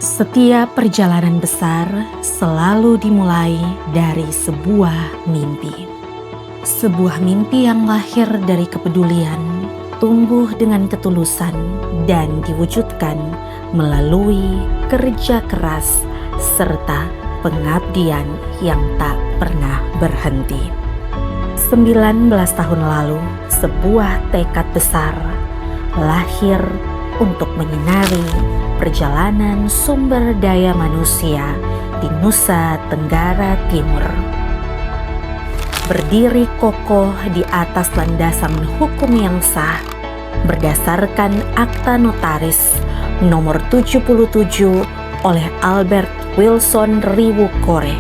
Setiap perjalanan besar selalu dimulai dari sebuah mimpi. Sebuah mimpi yang lahir dari kepedulian, tumbuh dengan ketulusan, dan diwujudkan melalui kerja keras serta pengabdian yang tak pernah berhenti. 19 tahun lalu, sebuah tekad besar lahir untuk menyinari perjalanan sumber daya manusia di Nusa Tenggara Timur. Berdiri kokoh di atas landasan hukum yang sah berdasarkan Akta Notaris nomor 77 oleh Albert Wilson Riwukore,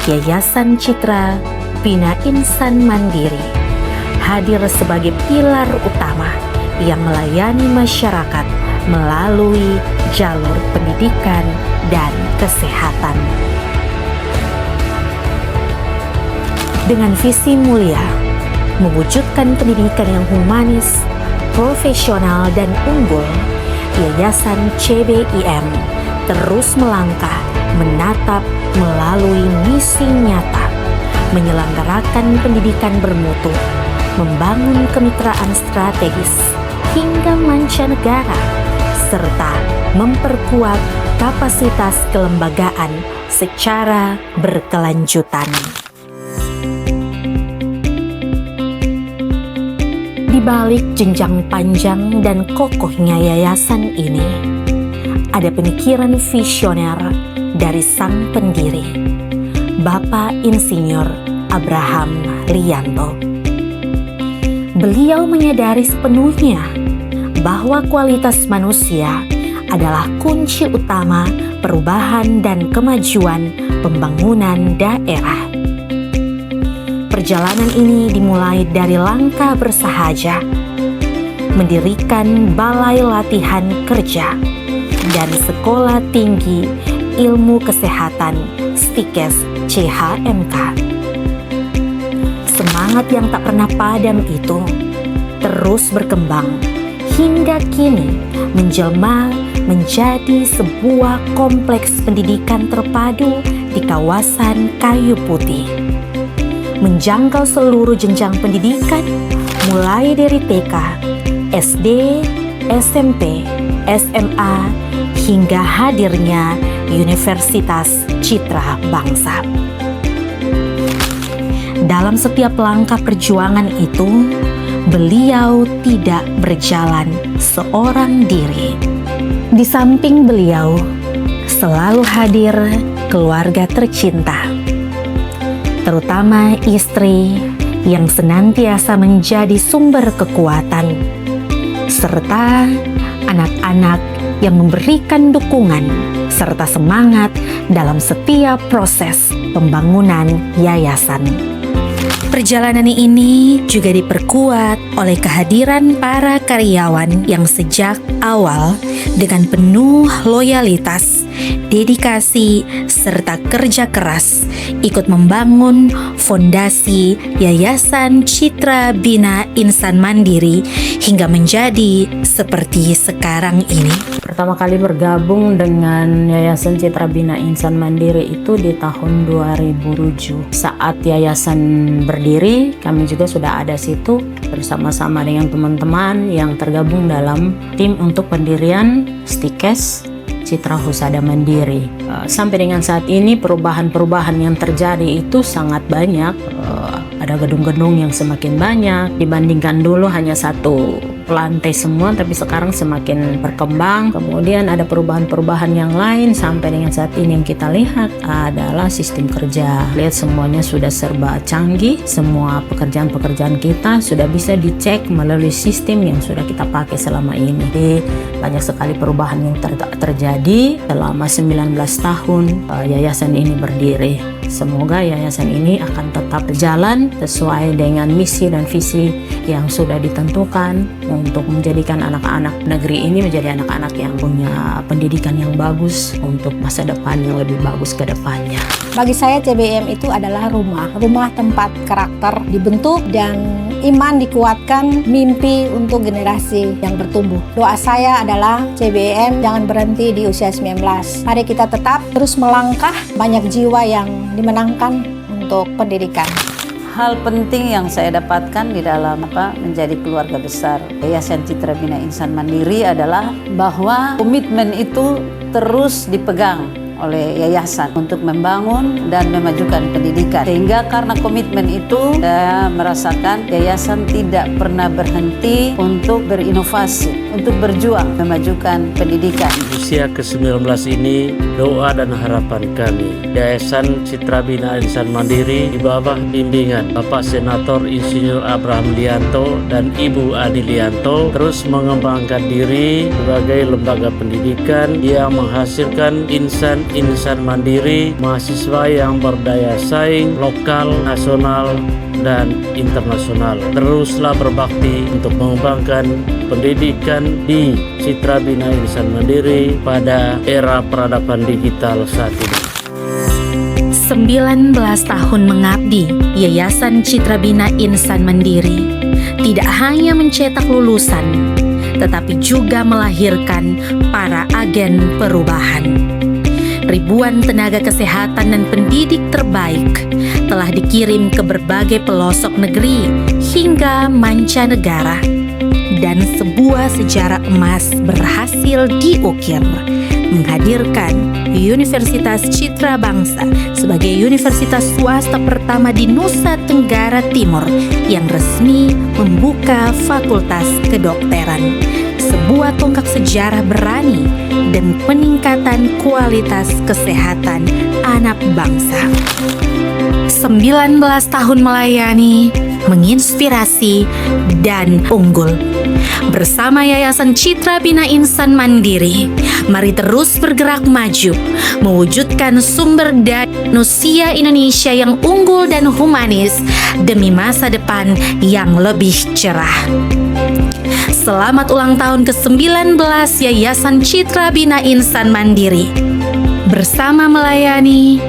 Yayasan Citra Bina Insan Mandiri hadir sebagai pilar utama yang melayani masyarakat melalui jalur pendidikan dan kesehatan. Dengan visi mulia, mewujudkan pendidikan yang humanis, profesional, dan unggul, Yayasan CBIM terus melangkah menatap melalui misi nyata, menyelenggarakan pendidikan bermutu, membangun kemitraan strategis hingga mancanegara, serta memperkuat kapasitas kelembagaan secara berkelanjutan. Di balik jenjang panjang dan kokohnya yayasan ini, ada pemikiran visioner dari sang pendiri, Bapak Insinyur Abraham Lianto. Beliau menyadari sepenuhnya bahwa kualitas manusia adalah kunci utama perubahan dan kemajuan pembangunan daerah. Perjalanan ini dimulai dari langkah bersahaja, mendirikan Balai Latihan Kerja dan Sekolah Tinggi Ilmu Kesehatan STIKES CHMK. Semangat yang tak pernah padam itu terus berkembang hingga kini menjelma menjadi sebuah kompleks pendidikan terpadu di kawasan Kayu Putih, menjangkau seluruh jenjang pendidikan mulai dari TK, SD, SMP, SMA, hingga hadirnya Universitas Citra Bangsa. Dalam setiap langkah perjuangan itu, beliau tidak berjalan seorang diri. Di samping beliau selalu hadir keluarga tercinta, terutama istri yang senantiasa menjadi sumber kekuatan, serta anak-anak yang memberikan dukungan serta semangat dalam setiap proses pembangunan yayasan. Perjalanan ini juga diperkuat oleh kehadiran para karyawan yang sejak awal dengan penuh loyalitas, dedikasi, serta kerja keras ikut membangun fondasi Yayasan Citra Bina Insan Mandiri hingga menjadi seperti sekarang ini. Pertama kali bergabung dengan Yayasan Citra Bina Insan Mandiri itu di tahun 2007. Saat yayasan berdiri, kami juga sudah ada situ bersama-sama dengan teman-teman yang tergabung dalam tim untuk pendirian STIKES Citra Husada Mandiri. Sampai dengan saat ini perubahan-perubahan yang terjadi itu sangat banyak. Ada gedung-gedung yang semakin banyak dibandingkan dulu hanya satu lantai semua, tapi sekarang semakin berkembang. Kemudian ada perubahan-perubahan yang lain sampai dengan saat ini yang kita lihat adalah sistem kerja. Lihat semuanya sudah serba canggih, semua pekerjaan-pekerjaan kita sudah bisa dicek melalui sistem yang sudah kita pakai selama ini. Jadi banyak sekali perubahan yang terjadi selama 19 tahun yayasan ini berdiri. Semoga yayasan ini akan tetap berjalan sesuai dengan misi dan visi yang sudah ditentukan untuk menjadikan anak-anak negeri ini menjadi anak-anak yang punya pendidikan yang bagus untuk masa depan yang lebih bagus ke depannya. Bagi saya CBM itu adalah rumah tempat karakter dibentuk dan iman dikuatkan, mimpi untuk generasi yang bertumbuh. Doa saya adalah CBM jangan berhenti di usia 19. Mari kita tetap terus melangkah, banyak jiwa yang dimenangkan untuk pendidikan. Hal penting yang saya dapatkan di dalam menjadi keluarga besar Yayasan Citra Bina Insan Mandiri adalah bahwa komitmen itu terus dipegang oleh yayasan untuk membangun dan memajukan pendidikan. Sehingga karena komitmen itu saya merasakan yayasan tidak pernah berhenti untuk berinovasi, untuk berjuang memajukan pendidikan. Usia ke-19 ini doa dan harapan kami Yayasan Citra Bina Insan Mandiri di bawah bimbingan Bapak Senator Insinyur Abraham Lianto dan Ibu Adi Lianto terus mengembangkan diri sebagai lembaga pendidikan yang menghasilkan insan mandiri, mahasiswa yang berdaya saing lokal, nasional, dan internasional. Teruslah berbakti untuk mengembangkan pendidikan di Citra Bina Insan Mandiri pada era peradaban digital saat ini. 19 tahun mengabdi, Yayasan Citra Bina Insan Mandiri tidak hanya mencetak lulusan, tetapi juga melahirkan para agen perubahan. Ribuan tenaga kesehatan dan pendidik terbaik telah dikirim ke berbagai pelosok negeri hingga mancanegara, dan sebuah sejarah emas berhasil diukir, menghadirkan Universitas Citra Bangsa sebagai universitas swasta pertama di Nusa Tenggara Timur yang resmi membuka fakultas kedokteran. Sebuah tonggak sejarah berani dan peningkatan kualitas kesehatan anak bangsa. 19 tahun melayani, menginspirasi, dan unggul. Bersama Yayasan Citra Bina Insan Mandiri, mari terus bergerak maju, mewujudkan sumber daya manusia Indonesia yang unggul dan humanis demi masa depan yang lebih cerah. Selamat ulang tahun ke-19 Yayasan Citra Bina Insan Mandiri. Bersama melayani,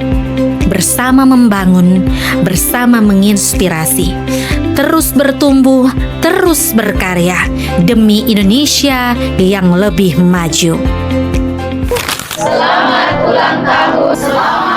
bersama membangun, bersama menginspirasi. Terus bertumbuh, terus berkarya demi Indonesia yang lebih maju. Selamat ulang tahun.